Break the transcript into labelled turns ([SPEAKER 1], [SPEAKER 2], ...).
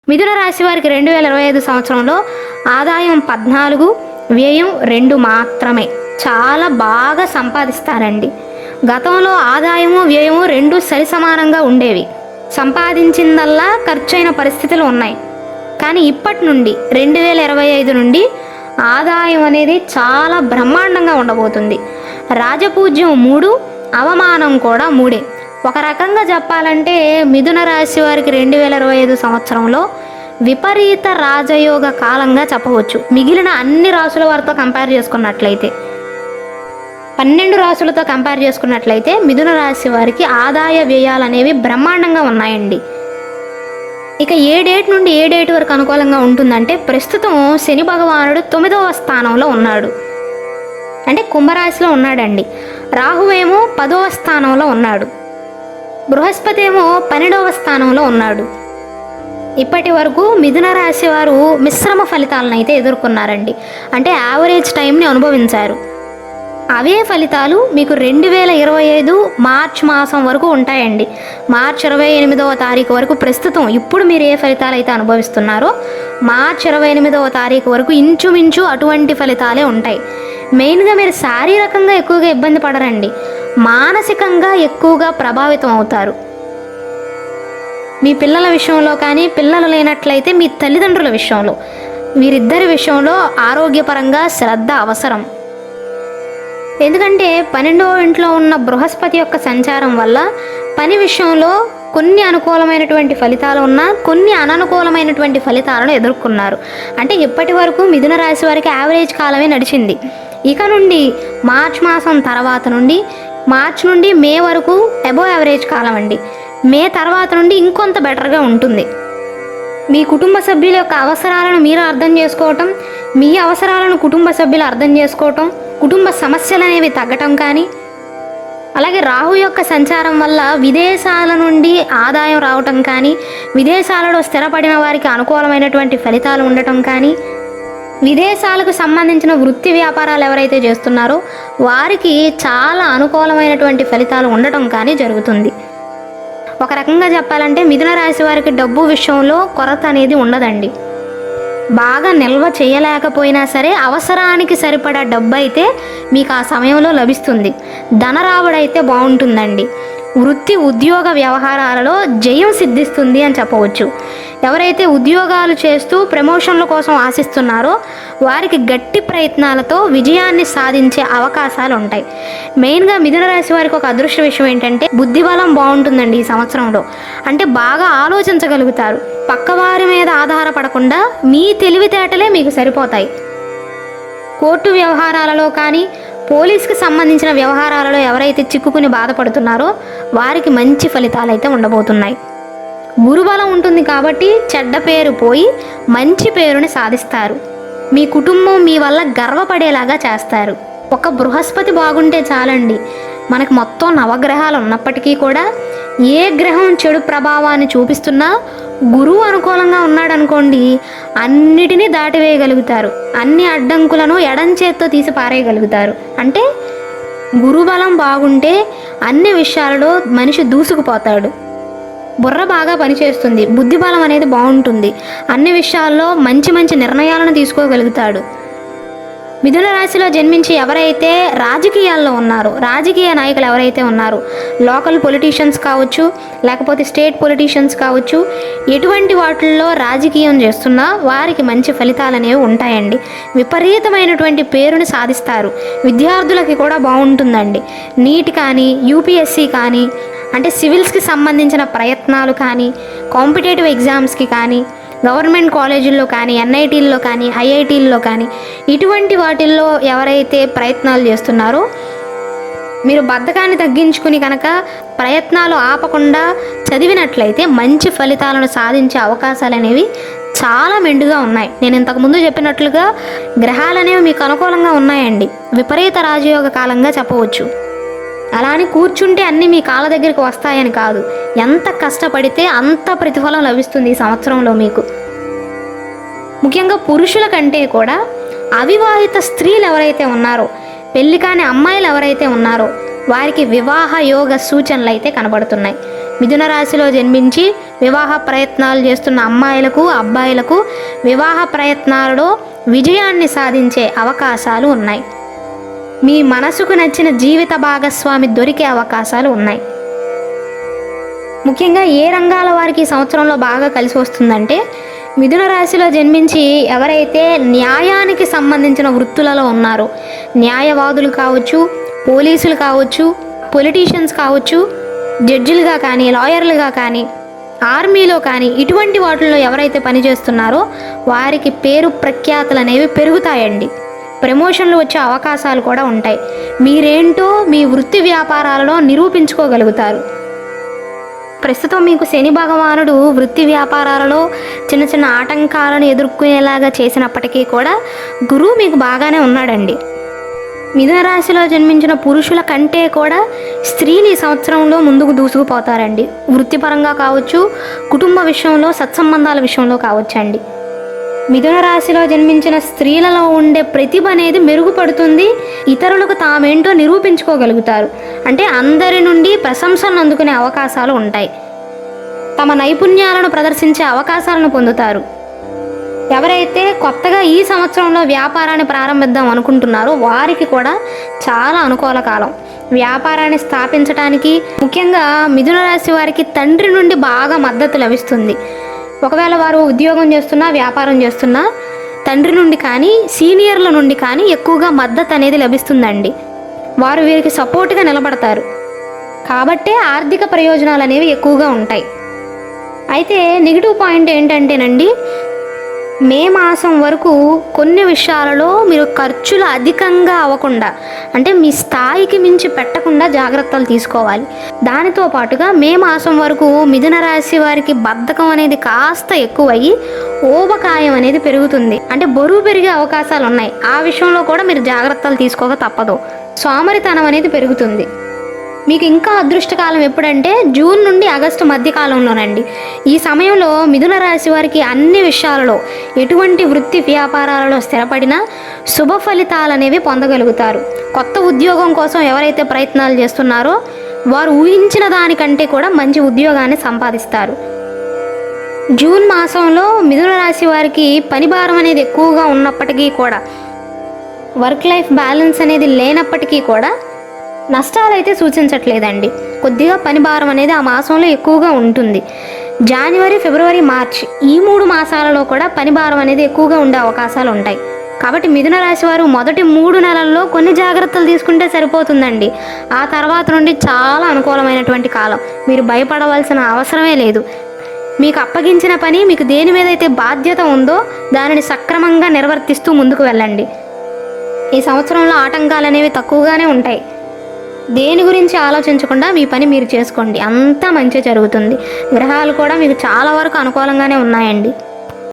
[SPEAKER 1] మిథున రాశి వారికి 2025 సంవత్సరంలో ఆదాయం 14, వ్యయం 2 మాత్రమే. చాలా బాగా సంపాదిస్తారండి. గతంలో ఆదాయము వ్యయము 2 సరిసమానంగా ఉండేవి. సంపాదించిందల్లా ఖర్చైన పరిస్థితులు ఉన్నాయి. కానీ ఇప్పటి నుండి 2025 నుండి ఆదాయం అనేది చాలా బ్రహ్మాండంగా ఉండబోతుంది. రాజపూజ్యం 3, అవమానం కూడా 3. ఒక రకంగా చెప్పాలంటే మిథున రాశి వారికి 2025 సంవత్సరంలో విపరీత రాజయోగ కాలంగా చెప్పవచ్చు. మిగిలిన అన్ని రాశుల వారితో కంపేర్ చేసుకున్నట్లయితే 12 రాశులతో కంపేర్ చేసుకున్నట్లయితే మిథున రాశి వారికి ఆదాయ వ్యయాలు అనేవి బ్రహ్మాండంగా ఉన్నాయండి. ఇక ఏ డేట్ నుండి ఏ డేట్ వరకు అనుకూలంగా ఉంటుందంటే ప్రస్తుతం శని భగవానుడు 9వ స్థానంలో ఉన్నాడు, అంటే కుంభరాశిలో ఉన్నాడండి. రాహువేమో 10వ స్థానంలో ఉన్నాడు, బృహస్పతి ఏమో 12వ స్థానంలో ఉన్నాడు. ఇప్పటి వరకు మిథున రాశి వారు మిశ్రమ ఫలితాలను అయితే ఎదుర్కొన్నారండి, అంటే యావరేజ్ టైంని అనుభవించారు. అవే ఫలితాలు మీకు 2025 మార్చ్ మాసం వరకు ఉంటాయండి. మార్చ్ 28వ తారీఖు వరకు ప్రస్తుతం ఇప్పుడు మీరు ఏ ఫలితాలు అయితే అనుభవిస్తున్నారో మార్చ్ 28వ తారీఖు వరకు ఇంచుమించు అటువంటి ఫలితాలే ఉంటాయి. మెయిన్గా మీరు శారీరకంగా ఎక్కువగా ఇబ్బంది పడరండి, మానసికంగా ఎక్కువగా ప్రభావితం అవుతారు. మీ పిల్లల విషయంలో కానీ, పిల్లలు లేనట్లయితే మీ తల్లిదండ్రుల విషయంలో, వీరిద్దరి విషయంలో ఆరోగ్యపరంగా శ్రద్ధ అవసరం. ఎందుకంటే 12వ ఇంట్లో ఉన్న బృహస్పతి యొక్క సంచారం వల్ల పని విషయంలో కొన్ని అనుకూలమైనటువంటి ఫలితాలు ఉన్నా కొన్ని అననుకూలమైనటువంటి ఫలితాలను ఎదుర్కొన్నారు. అంటే ఇప్పటి వరకు మిథున రాశి వారికి యావరేజ్ కాలమే నడిచింది. ఇక నుండి మార్చ్ మాసం తర్వాత నుండి మార్చ్ నుండి మే వరకు అబోవ్ యావరేజ్ కాలం అండి. మే తర్వాత నుండి ఇంకొంత బెటర్గా ఉంటుంది. మీ కుటుంబ సభ్యుల యొక్క అవసరాలను మీరు అర్థం చేసుకోవటం, మీ అవసరాలను కుటుంబ సభ్యులు అర్థం చేసుకోవటం, కుటుంబ సమస్యలు అనేవి తగ్గటం కానీ, అలాగే రాహు యొక్క సంచారం వల్ల విదేశాల నుండి ఆదాయం రావటం కానీ, విదేశాలలో స్థిరపడిన వారికి అనుకూలమైనటువంటి ఫలితాలు ఉండటం కానీ, విదేశాలకు సంబంధించిన వృత్తి వ్యాపారాలు ఎవరైతే చేస్తున్నారో వారికి చాలా అనుకూలమైనటువంటి ఫలితాలు ఉండటం కానీ జరుగుతుంది. ఒక రకంగా చెప్పాలంటే మిథున రాశి వారికి డబ్బు విషయంలో కొరత అనేది ఉండదండి. బాగా నిల్వ చేయలేకపోయినా సరే అవసరానికి సరిపడా డబ్బు అయితే మీకు ఆ సమయంలో లభిస్తుంది. ధనరాబడైతే బాగుంటుందండి. వృత్తి ఉద్యోగ వ్యవహారాలలో జయం సిద్ధిస్తుంది అని చెప్పవచ్చు. ఎవరైతే ఉద్యోగాలు చేస్తూ ప్రమోషన్ల కోసం ఆశిస్తున్నారో వారికి గట్టి ప్రయత్నాలతో విజయాన్ని సాధించే అవకాశాలు ఉంటాయి. మెయిన్గా మిథున రాశి వారికి ఒక అదృష్ట విషయం ఏంటంటే బుద్ధిబలం బాగుంటుందండి ఈ సంవత్సరంలో. అంటే బాగా ఆలోచించగలుగుతారు. పక్కవారి మీద ఆధారపడకుండా మీ తెలివితేటలే మీకు సరిపోతాయి. కోర్టు వ్యవహారాలలో కానీ, పోలీస్కి సంబంధించిన వ్యవహారాలలో ఎవరైతే చిక్కుకుని బాధపడుతున్నారో వారికి మంచి ఫలితాలు అయితే ఉండబోతున్నాయి. గురుబలం ఉంటుంది కాబట్టి చెడ్డ పేరు పోయి మంచి పేరుని సాధిస్తారు. మీ కుటుంబం మీ వల్ల గర్వపడేలాగా చేస్తారు. ఒక బృహస్పతి బాగుంటే చాలండి. మనకు మొత్తం నవగ్రహాలు ఉన్నప్పటికీ కూడా ఏ గ్రహం చెడు ప్రభావాన్ని చూపిస్తున్నా గురువు అనుకూలంగా ఉన్నాడనుకోండి అన్నిటినీ దాటివేయగలుగుతారు. అన్ని అడ్డంకులను ఎడం చేత్తో తీసి పారేయగలుగుతారు. అంటే గురుబలం బాగుంటే అన్ని విషయాలలో మనిషి దూసుకుపోతాడు. బుర్ర బాగా పనిచేస్తుంది, బుద్ధిబలం అనేది బాగుంటుంది, అన్ని విషయాల్లో మంచి మంచి నిర్ణయాలను తీసుకోగలుగుతాడు. మిథున రాశిలో జన్మించి ఎవరైతే రాజకీయాల్లో ఉన్నారో, రాజకీయ నాయకులు ఎవరైతే ఉన్నారో, లోకల్ పొలిటీషియన్స్ కావచ్చు, లేకపోతే స్టేట్ పొలిటీషియన్స్ కావచ్చు, ఎటువంటి వాటిల్లో రాజకీయం చేస్తున్నా వారికి మంచి ఫలితాలు అనేవి ఉంటాయండి. విపరీతమైనటువంటి పేరుని సాధిస్తారు. విద్యార్థులకి కూడా బాగుంటుందండి. నీట్ కానీ, యూపీఎస్సీ కానీ, అంటే సివిల్స్కి సంబంధించిన ప్రయత్నాలు కానీ, కాంపిటేటివ్ ఎగ్జామ్స్కి కానీ, గవర్నమెంట్ కాలేజీల్లో కానీ, ఎన్ఐటీల్లో కానీ, ఐఐటీల్లో కానీ, ఇటువంటి వాటిల్లో ఎవరైతే ప్రయత్నాలు చేస్తున్నారో మీరు బద్ధకాన్ని తగ్గించుకుని కనుక ప్రయత్నాలు ఆపకుండా చదివినట్లయితే మంచి ఫలితాలను సాధించే అవకాశాలు అనేవి చాలా మెండుగా ఉన్నాయి. నేను ఇంతకుముందు చెప్పినట్లుగా గ్రహాలు అనేవి మీకు అనుకూలంగా ఉన్నాయండి. విపరీత రాజయోగ కాలంగా చెప్పవచ్చు. అలా అని కూర్చుంటే అన్నీ మీ కాళ్ళ దగ్గరికి వస్తాయని కాదు. ఎంత కష్టపడితే అంత ప్రతిఫలం లభిస్తుంది ఈ సంవత్సరంలో మీకు. ముఖ్యంగా పురుషుల కంటే కూడా అవివాహిత స్త్రీలు ఎవరైతే ఉన్నారో, పెళ్లి కాని అమ్మాయిలు ఎవరైతే ఉన్నారో వారికి వివాహ యోగ సూచనలు అయితే కనబడుతున్నాయి. మిథున రాశిలో జన్మించి వివాహ ప్రయత్నాలు చేస్తున్న అమ్మాయిలకు అబ్బాయిలకు వివాహ ప్రయత్నాలలో విజయాన్ని సాధించే అవకాశాలు ఉన్నాయి. మీ మనసుకు నచ్చిన జీవిత భాగస్వామి దొరికే అవకాశాలు ఉన్నాయి. ముఖ్యంగా ఏ రంగాల వారికి ఈ సంవత్సరంలో బాగా కలిసి వస్తుందంటే, మిథున రాశిలో జన్మించి ఎవరైతే న్యాయానికి సంబంధించిన వృత్తులలో ఉన్నారో, న్యాయవాదులు కావచ్చు, పోలీసులు కావచ్చు, పొలిటీషియన్స్ కావచ్చు, జడ్జిలుగా కానీ, లాయర్లుగా కానీ, ఆర్మీలో కానీ, ఇటువంటి వాటిల్లో ఎవరైతే పనిచేస్తున్నారో వారికి పేరు ప్రఖ్యాతులు అనేవి పెరుగుతాయండి. ప్రమోషన్లు వచ్చే అవకాశాలు కూడా ఉంటాయి. మీరేంటో మీ వృత్తి వ్యాపారాలలో నిరూపించుకోగలుగుతారు. ప్రస్తుతం మీకు శని భగవానుడు వృత్తి వ్యాపారాలలో చిన్న చిన్న ఆటంకాలను ఎదుర్కొనేలాగా చేసినప్పటికీ కూడా గురువు మీకు బాగానే ఉన్నాడండి. మిథున రాశిలో జన్మించిన పురుషుల కంటే కూడా స్త్రీలు ఈ సంవత్సరంలో ముందుకు దూసుకుపోతారండి. వృత్తిపరంగా కావచ్చు, కుటుంబ విషయంలో, సత్సంబంధాల విషయంలో కావచ్చండి. మిథున రాశిలో జన్మించిన స్త్రీలలో ఉండే ప్రతిభ అనేది మెరుగుపడుతుంది. ఇతరులకు తామేంటో నిరూపించుకోగలుగుతారు. అంటే అందరి నుండి ప్రశంసలను అందుకునే అవకాశాలు ఉంటాయి. తమ నైపుణ్యాలను ప్రదర్శించే అవకాశాలను పొందుతారు. ఎవరైతే కొత్తగా ఈ సంవత్సరంలో వ్యాపారాన్ని ప్రారంభిద్దాం అనుకుంటున్నారో వారికి కూడా చాలా అనుకూల కాలం. వ్యాపారాన్ని స్థాపించడానికి ముఖ్యంగా మిథున రాశి వారికి తండ్రి నుండి బాగా మద్దతు లభిస్తుంది. ఒకవేళ వారు ఉద్యోగం చేస్తున్నా, వ్యాపారం చేస్తున్నా తండ్రి నుండి కానీ, సీనియర్ల నుండి కానీ ఎక్కువగా మద్దతు అనేది లభిస్తుందండి. వారు వీరికి సపోర్ట్గా నిలబడతారు. కాబట్టే ఆర్థిక ప్రయోజనాలు అనేవి ఎక్కువగా ఉంటాయి. అయితే నెగిటివ్ పాయింట్ ఏంటంటేనండి, మే మాసం వరకు కొన్ని విషయాలలో మీరు ఖర్చులు అధికంగా అవ్వకుండా, అంటే మీ స్థాయికి మించి పెట్టకుండా జాగ్రత్తలు తీసుకోవాలి. దానితో పాటుగా మే మాసం వరకు మిథున రాశి వారికి బద్ధకం అనేది కాస్త ఎక్కువయ్యి ఊబకాయం అనేది పెరుగుతుంది. అంటే బరువు పెరిగే అవకాశాలు ఉన్నాయి. ఆ విషయంలో కూడా మీరు జాగ్రత్తలు తీసుకోక తప్పదు. సోమరితనం అనేది పెరుగుతుంది. మీకు ఇంకా అదృష్టకాలం ఎప్పుడంటే జూన్ నుండి ఆగస్టు మధ్య కాలంలోనండి. ఈ సమయంలో మిథున రాశి వారికి అన్ని విషయాలలో, ఎటువంటి వృత్తి వ్యాపారాలలో స్థిరపడినా శుభ ఫలితాలు అనేవి పొందగలుగుతారు. కొత్త ఉద్యోగం కోసం ఎవరైతే ప్రయత్నాలు చేస్తున్నారో వారు ఊహించిన దానికంటే కూడా మంచి ఉద్యోగాన్ని సంపాదిస్తారు. జూన్ మాసంలో మిథున రాశి వారికి పని భారం అనేది ఎక్కువగా ఉన్నప్పటికీ కూడా, వర్క్ లైఫ్ బ్యాలెన్స్ అనేది లేనప్పటికీ కూడా నష్టాలు అయితే సూచించట్లేదండి. కొద్దిగా పని భారం అనేది ఆ మాసంలో ఎక్కువగా ఉంటుంది. జనవరి, ఫిబ్రవరి, మార్చ్ ఈ 3 మాసాలలో కూడా పని భారం అనేది ఎక్కువగా ఉండే అవకాశాలు ఉంటాయి. కాబట్టి మిథున రాశి వారు మొదటి 3 నెలల్లో కొన్ని జాగ్రత్తలు తీసుకుంటే సరిపోతుందండి. ఆ తర్వాత నుండి చాలా అనుకూలమైనటువంటి కాలం. మీరు భయపడవలసిన అవసరమే లేదు. మీకు అప్పగించిన పని, మీకు దేని మీద అయితే బాధ్యత ఉందో దానిని సక్రమంగా నిర్వర్తిస్తూ ముందుకు వెళ్ళండి. ఈ సంవత్సరంలో ఆటంకాలు అనేవి తక్కువగానే ఉంటాయి. దేని గురించి ఆలోచించకుండా మీ పని మీరు చేసుకోండి, అంతా మంచి జరుగుతుంది. గ్రహాలు కూడా మీకు చాలా వరకు అనుకూలంగానే ఉన్నాయండి.